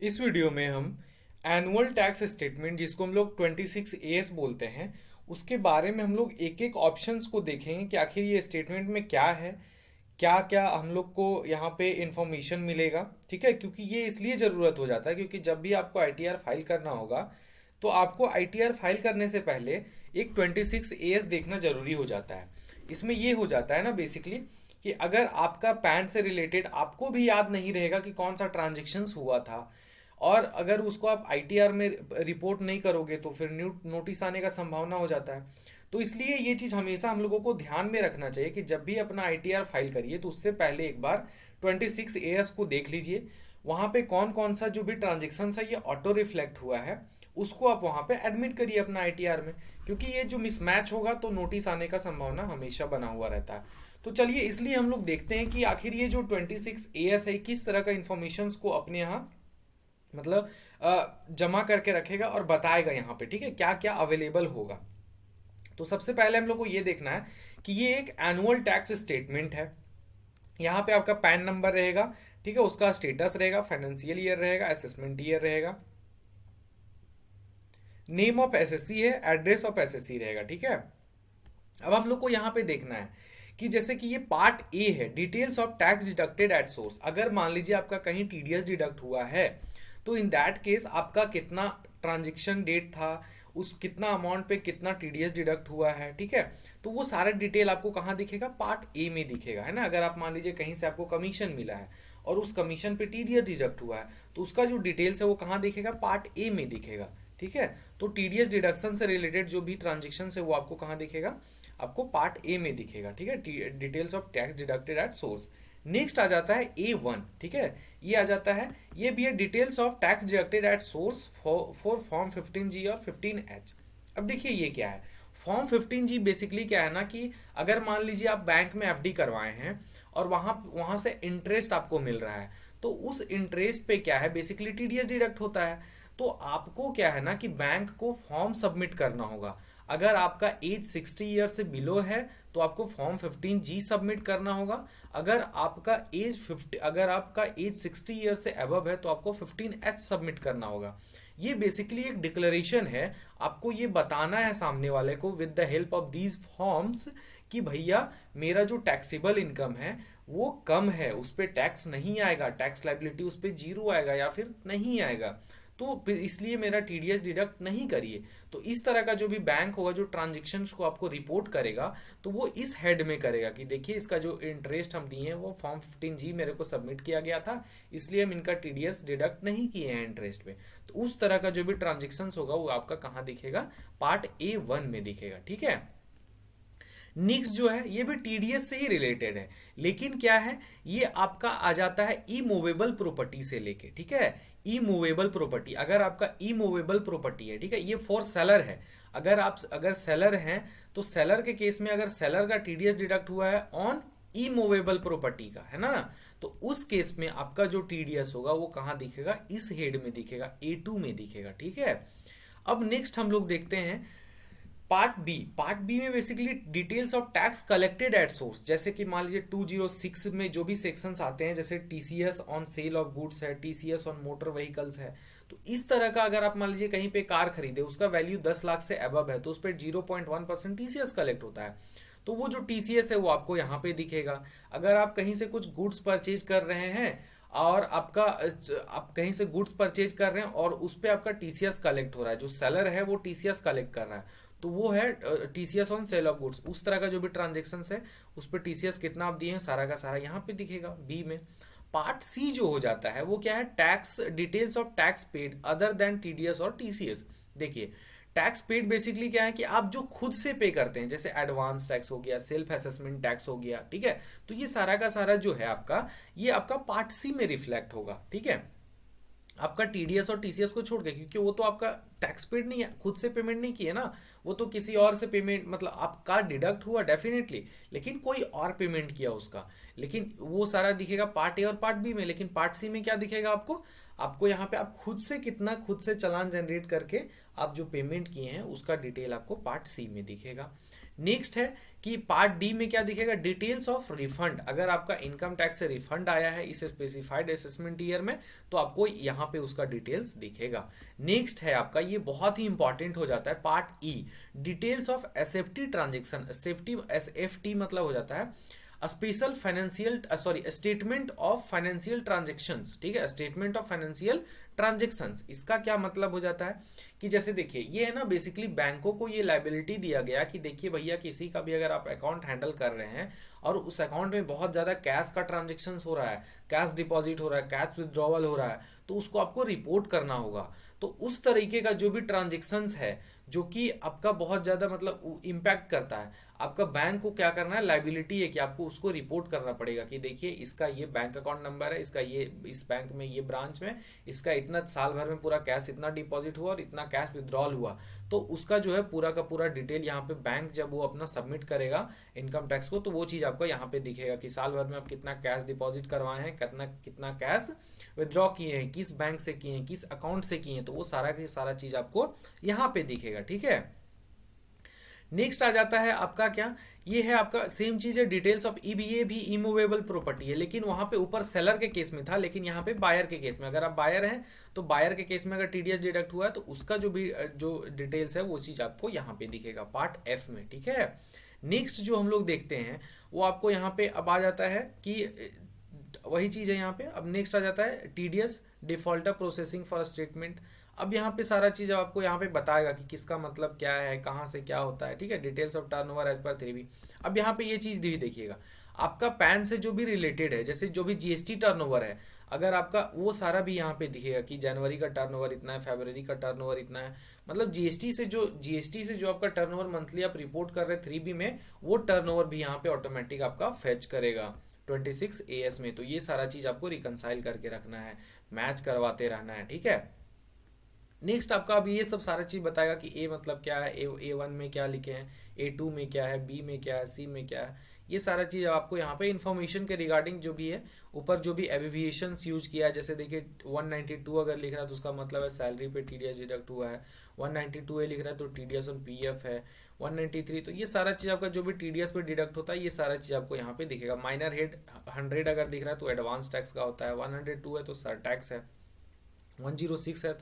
इस वीडियो में हम एनुअल टैक्स स्टेटमेंट जिसको हम लोग 26 एस बोलते हैं उसके बारे में हम लोग एक एक ऑप्शंस को देखेंगे कि आखिर ये स्टेटमेंट में क्या है, क्या क्या हम लोग को यहाँ पे इंफॉर्मेशन मिलेगा। ठीक है, क्योंकि ये इसलिए ज़रूरत हो जाता है क्योंकि जब भी आपको आईटीआर फाइल करना होगा तो आपको आईटीआर फाइल करने से पहले एक 26 एस देखना ज़रूरी हो जाता है। इसमें ये हो जाता है ना बेसिकली कि अगर आपका पैन से रिलेटेड आपको भी याद नहीं रहेगा कि कौन सा ट्रांजेक्शन्स हुआ था और अगर उसको आप आईटीआर में रिपोर्ट नहीं करोगे तो फिर न्यू नोटिस आने का संभावना हो जाता है। तो इसलिए ये चीज़ हमेशा हम लोगों को ध्यान में रखना चाहिए कि जब भी अपना आईटीआर फाइल करिए तो उससे पहले एक बार 26 एस को देख लीजिए। वहाँ पे कौन कौन सा जो भी ट्रांजेक्शन है ये ऑटो रिफ्लेक्ट हुआ है उसको आप वहाँ पे एडमिट करिए अपना आईटीआर में, क्योंकि ये जो मिसमैच होगा तो नोटिस आने का संभावना हमेशा बना हुआ रहता है। तो चलिए इसलिए हम लोग देखते हैं कि आखिर ये जो 26 एस है किस तरह का इंफॉर्मेशन को अपने यहाँ मतलब जमा करके रखेगा और बताएगा यहाँ पे। ठीक है, क्या क्या अवेलेबल होगा। तो सबसे पहले हम लोग को ये देखना है कि ये एक एनुअल टैक्स स्टेटमेंट है। यहाँ पे आपका पैन नंबर रहेगा, ठीक है, उसका स्टेटस रहेगा, फाइनेंशियल ईयर रहेगा, असेसमेंट ईयर रहेगा, नेम ऑफ एसएससी है, एड्रेस ऑफ एसएससी रहेगा। ठीक है, अब हम लोग को यहाँ पे देखना है कि जैसे कि ये पार्ट ए है, details of tax deducted at source. अगर मान लीजिए आपका कहीं टीडीएस डिडक्ट हुआ है तो इन दैट केस आपका कितना ट्रांजेक्शन डेट था, उस कितना अमाउंट पे कितना टीडीएस डिडक्ट हुआ है। ठीक है, तो वो सारा डिटेल आपको कहाँ दिखेगा, पार्ट ए में दिखेगा, है ना। अगर आप मान लीजिए कहीं से आपको कमीशन मिला है और उस कमीशन पे टीडीएस डिडक्ट हुआ है तो उसका जो डिटेल्स है वो कहाँ दिखेगा, पार्ट ए में दिखेगा। ठीक है, तो टीडीएस डिडक्शन से रिलेटेड जो भी ट्रांजेक्शन है वो आपको कहाँ दिखेगा, आपको पार्ट ए में दिखेगा। ठीक है, details of tax deducted at source. Next आ जाता है A1। ठीक है, ये आ जाता है, ये भी है details of tax deducted at source for form 15G और 15H। अब देखिए ये क्या है, फॉर्म 15G बेसिकली क्या है ना कि अगर मान लीजिए आप बैंक में एफडी करवाए हैं और वहां वहां से इंटरेस्ट आपको मिल रहा है तो उस इंटरेस्ट पे क्या है, बेसिकली टीडीएस डिडक्ट होता है। तो आपको क्या है ना कि बैंक को फॉर्म सबमिट करना होगा। अगर आपका एज 60 ईयर से बिलो है तो आपको फॉर्म 15G सबमिट करना होगा। अगर आपका एज 60 ईयर से अबव है तो आपको 15H सबमिट करना होगा। ये बेसिकली एक डिक्लेरेशन है, आपको ये बताना है सामने वाले को with the help of these forms कि भैया मेरा जो टैक्सेबल इनकम है वो कम है, उस पर टैक्स नहीं आएगा, टैक्स लाइबिलिटी उस पर जीरो आएगा या फिर नहीं आएगा, तो इसलिए मेरा टीडीएस डिडक्ट नहीं करिए। तो इस तरह का जो भी बैंक होगा जो ट्रांजेक्शन को आपको रिपोर्ट करेगा तो वो इस हेड में करेगा कि देखिए इसका जो इंटरेस्ट हम दिए हैं वो फॉर्म 15G मेरे को सबमिट किया गया था, इसलिए हम इनका टीडीएस डिडक्ट नहीं किए हैं इंटरेस्ट पे। तो उस तरह का जो भी ट्रांजेक्शन होगा वो आपका कहाँ दिखेगा, पार्ट A1 में दिखेगा। ठीक है, नेक्स्ट जो है ये भी टीडीएस से ही रिलेटेड है, लेकिन क्या है, ये आपका आ जाता है ई मूवेबल प्रॉपर्टी से लेके। ठीक है, ई मूवेबल प्रॉपर्टी, अगर आपका ई मूवेबल प्रॉपर्टी है, ठीक है, ये फॉर सेलर है। अगर सेलर हैं तो सेलर के केस में अगर सेलर का टीडीएस डिडक्ट हुआ है ऑन ई मूवेबल प्रॉपर्टी का, है ना, तो उस केस में आपका जो टीडीएस होगा वो कहाँ दिखेगा, इस हेड में दिखेगा, A2 में दिखेगा। ठीक है, अब नेक्स्ट हम लोग देखते हैं पार्ट बी में basically details of tax collected at source. जैसे कि मान लीजिए 206 में जो भी सेक्शंस आते हैं, जैसे TCS on sale of goods है, टीसीएस ऑन मोटर व्हीकल्स है, तो इस तरह का अगर आप मान लीजिए कहीं पे कार खरीदे, उसका वैल्यू 10 लाख से अबव है तो उस पर 0.1% टीसीएस कलेक्ट होता है। तो वो जो टीसीएस है वो आपको यहाँ पे दिखेगा। अगर आप कहीं से कुछ गुड्स परचेज कर रहे हैं और आप कहीं से गुड्स परचेज कर रहे हैं और उस पर आपका टीसीएस कलेक्ट हो रहा है, जो सेलर है वो टीसीएस कलेक्ट कर रहा है, तो वो है TCS on sale of goods. उस तरह का जो भी ट्रांजेक्शन है उस पर टीसीएस कितना आप दिए हैं सारा का सारा यहाँ पे दिखेगा बी में। पार्ट सी जो हो जाता है वो क्या है, tax details of tax paid other than TDS और टीसीएस। देखिए टैक्स पेड बेसिकली क्या है कि आप जो खुद से पे करते हैं, जैसे एडवांस टैक्स हो गया, सेल्फ असेसमेंट टैक्स हो गया। ठीक है, तो ये सारा का सारा जो है आपका, ये आपका पार्ट सी में रिफ्लेक्ट होगा। ठीक है, आपका टीडीएस और टीसीएस को छोड़ के, क्योंकि वो तो आपका टैक्स पेड नहीं है, खुद से पेमेंट नहीं की है ना, वो तो किसी और से पेमेंट, मतलब आपका डिडक्ट हुआ डेफिनेटली, लेकिन कोई और पेमेंट किया उसका, लेकिन वो सारा दिखेगा पार्ट ए और पार्ट बी में। लेकिन पार्ट सी में क्या दिखेगा आपको, आपको यहाँ पे आप खुद से कितना खुद से चालान जनरेट करके आप जो पेमेंट किए हैं उसका डिटेल आपको पार्ट सी में दिखेगा। नेक्स्ट है कि पार्ट डी में क्या दिखेगा, डिटेल्स ऑफ रिफंड। अगर आपका इनकम टैक्स से रिफंड आया है इस स्पेसिफाइड असेसमेंट ईयर में तो आपको यहाँ पे उसका डिटेल्स दिखेगा। नेक्स्ट है आपका, ये बहुत ही इंपॉर्टेंट हो जाता है, part E, details of SFT transaction. Safety SFT मतलब हो जाता है special financial statement of financial transactions. ठीक है, स्टेटमेंट ऑफ फाइनेंशियल ट्रांजेक्शंस, इसका क्या मतलब हो जाता है कि जैसे देखिए ये है ना, बेसिकली बैंकों को ये लाइबिलिटी दिया गया कि देखिए भैया किसी का भी अगर आप अकाउंट हैंडल कर रहे हैं और उस अकाउंट में बहुत ज्यादा कैश का ट्रांजेक्शन हो रहा है, कैश डिपॉजिट हो रहा है, कैश विड्रॉवल हो रहा है, तो उसको आपको रिपोर्ट करना होगा। तो उस तरीके का जो भी ट्रांजेक्शन्स है जो कि आपका बहुत ज्यादा मतलब इम्पैक्ट करता है, आपका बैंक को क्या करना है, लाइबिलिटी है कि आपको उसको रिपोर्ट करना पड़ेगा कि देखिए इसका ये बैंक अकाउंट नंबर है, इसका ये इस बैंक में ये ब्रांच में इसका इतना साल भर में पूरा कैश इतना डिपॉजिट हुआ और इतना कैश विड्रॉल हुआ। तो उसका जो है पूरा का पूरा डिटेल यहाँ पे बैंक जब वो अपना सबमिट करेगा इनकम टैक्स को तो वो चीज आपको यहाँ पे दिखेगा कि साल भर में आप कितना कैश डिपॉजिट करवाए हैं, कितना कितना कैश विड्रॉ किए हैं, किस बैंक से किए हैं, किस अकाउंट से किए हैं, तो वो सारा की सारा चीज आपको यहाँ पे दिखेगा। ठीक है, नेक्स्ट आ जाता है आपका क्या, ये है आपका सेम चीज है, डिटेल्स ऑफ ईबीए भी इमूवेबल प्रॉपर्टी है, लेकिन वहां पे ऊपर सेलर के केस में था, लेकिन यहाँ पे बायर के केस में, अगर आप बायर हैं तो बायर के केस में अगर टीडीएस डिडक्ट हुआ है तो उसका जो भी जो डिटेल्स है वो चीज आपको यहाँ पे दिखेगा पार्ट एफ में। ठीक है, नेक्स्ट जो हम लोग देखते हैं वो आपको यहाँ पे अब आ जाता है कि वही चीज है यहाँ पे। अब नेक्स्ट आ जाता है TDS defaulter processing for statement. अब यहाँ पे सारा चीज आपको यहाँ पे बताएगा कि किसका मतलब क्या है, कहाँ से क्या होता है। ठीक है, details of turnover as per 3B। अब यहाँ पे ये चीज भी देखिएगा, आपका पैन से जो भी रिलेटेड है, जैसे जो भी जीएसटी टर्नओवर है, अगर आपका वो सारा भी यहाँ पे दिखेगा कि जनवरी का टर्नओवर इतना है, फरवरी का टर्नओवर इतना है, मतलब जीएसटी से जो आपका टर्नओवर मंथली आप रिपोर्ट कर रहे हैं 3B में, वो टर्नओवर भी यहाँ पे ऑटोमेटिक आपका फेच करेगा 26 AS में। तो ये सारा चीज आपको रिकंसाइल करके रखना है, मैच करवाते रहना है। ठीक है, नेक्स्ट आपका अभी ये सब सारा चीज बताएगा कि ए मतलब क्या है, A1 में क्या लिखे हैं, A2 में क्या है, बी में क्या है, सी में क्या है, ये सारा चीज आपको यहाँ पे इन्फॉर्मेशन के रिगार्डिंग जो भी है ऊपर जो भी एब्रिविएशंस यूज किया है, जैसे देखिए 192 अगर लिख रहा है तो उसका मतलब है सैलरी पे टीडीएस डिडक्ट हुआ है, 192A लिख रहा है तो टीडीएस और पीएफ है, 193 तो ये सारा चीज आपका जो भी टीडीएस पे डिडक्ट होता है ये सारा चीज आपको यहाँ पे दिखेगा। माइनर हेड 100 अगर दिख रहा है तो एडवांस टैक्स का होता है, 102 है तो सर टैक्स है, 106 है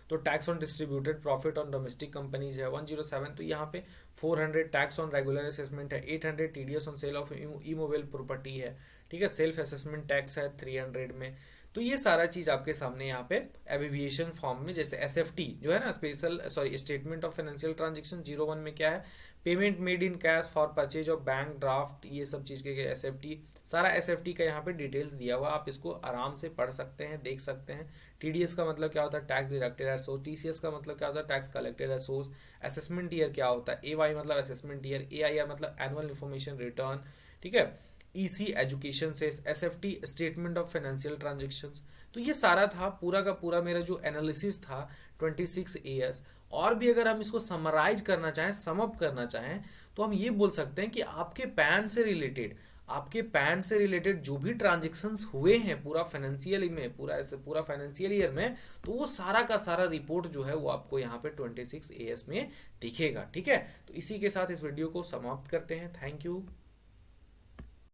तो tax on distributed profit on domestic companies है, 107 तो यहाँ पे 400 टैक्स ऑन रेगुलर असेसमेंट है, 800 TDS on sale of immovable property है। ठीक है, सेल्फ असेसमेंट टैक्स है 300 में। तो ये सारा चीज आपके सामने यहाँ पे एब्रिविएशन फॉर्म में, जैसे एसएफटी जो है ना, स्टेटमेंट ऑफ फाइनेंशियल ट्रांजेक्शन 01 में क्या है, payment made in cash for purchase of bank draft, ये सब चीज के एसएफटी, सारा एसएफटी का यहाँ पे डिटेल्स दिया हुआ, आप इसको आराम से पढ़ सकते हैं, देख सकते हैं। टीडीएस का मतलब क्या होता है, tax deducted at source, TCS का मतलब क्या होता है, tax collected at source, assessment year क्या होता है, एवाई मतलब असेसमेंट ईयर, एआईआर मतलब एनुअल इन्फॉर्मेशन रिटर्न। ठीक है, ईसी एजुकेशन से, SFT statement of financial transactions. तो ये सारा था पूरा का पूरा मेरा जो एनालिसिस था 26 AS। और भी अगर हम इसको समराइज करना चाहें, सम अप करना चाहें, तो हम ये बोल सकते हैं कि आपके पैन से रिलेटेड जो भी ट्रांजेक्शन्स हुए हैं पूरा फाइनेंशियल में, पूरा फाइनेंशियल ईयर में, तो वो सारा का सारा रिपोर्ट जो है वो आपको यहाँ पे 26 AS में दिखेगा। ठीक है, तो इसी के साथ इस वीडियो को समाप्त करते हैं। Thank you.